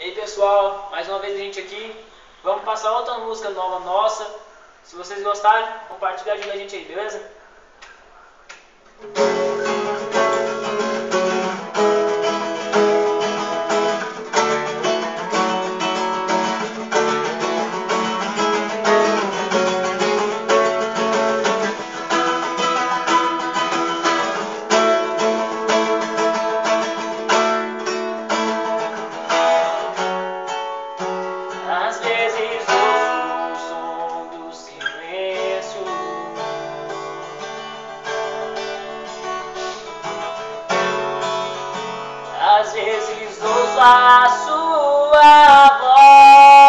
E aí pessoal, mais uma vez a gente aqui. Vamos passar outra música nova nossa. Se vocês gostarem, compartilha, ajuda a gente aí, beleza? Às vezes ouço o som do silêncio, às vezes ouço a sua voz,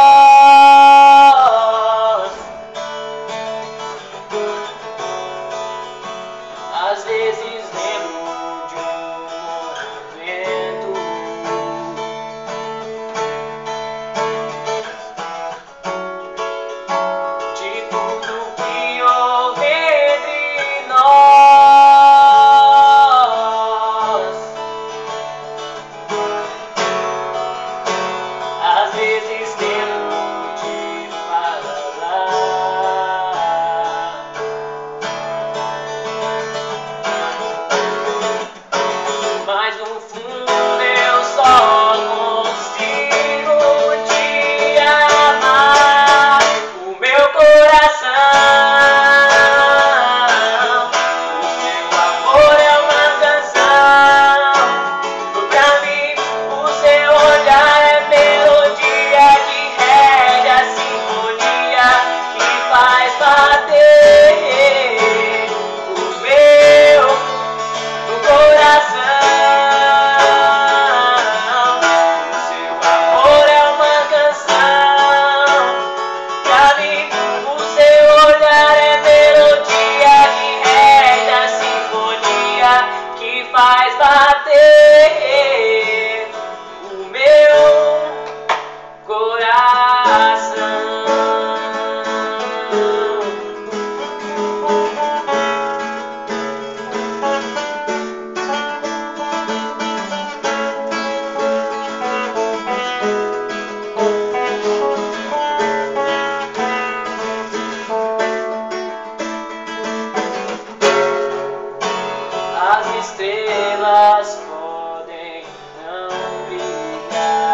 às vezes lembro de um momento de tudo que houve entre nós. Às vezes lembro de falar, mas no fundo eu só consigo te amar. O meu coração, o seu amor é uma canção. Pra mim, o seu olhar é melodia que rege a sinfonia que faz bater o meu coração. O seu amor é uma canção. Pra mim, o seu olhar é melodia que rege a sinfonia que faz bater o meu coração. As estrelas podem não brilhar,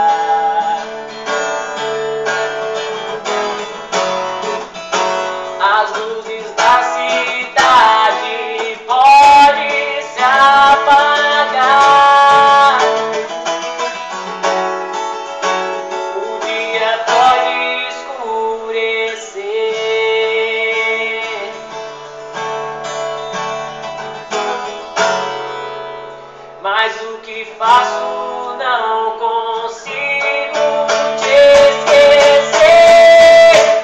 as luzes da cidade podem se apagar, o dia pode escurecer, mas o que faço não consigo te esquecer.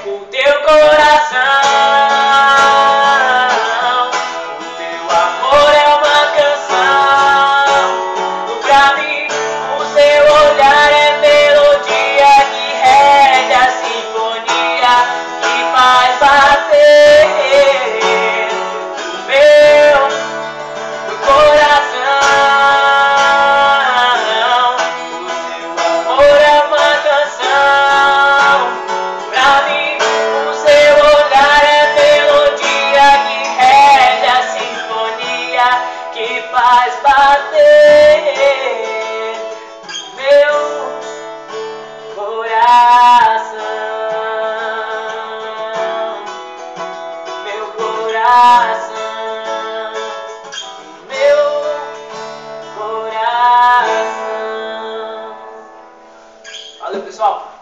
O teu coração, o teu amor é uma canção. Pra mim, o seu olhar é melodia que rege a sinfonia que faz bater o meu coração. Que faz bater meu coração, meu coração, meu coração. Valeu, pessoal.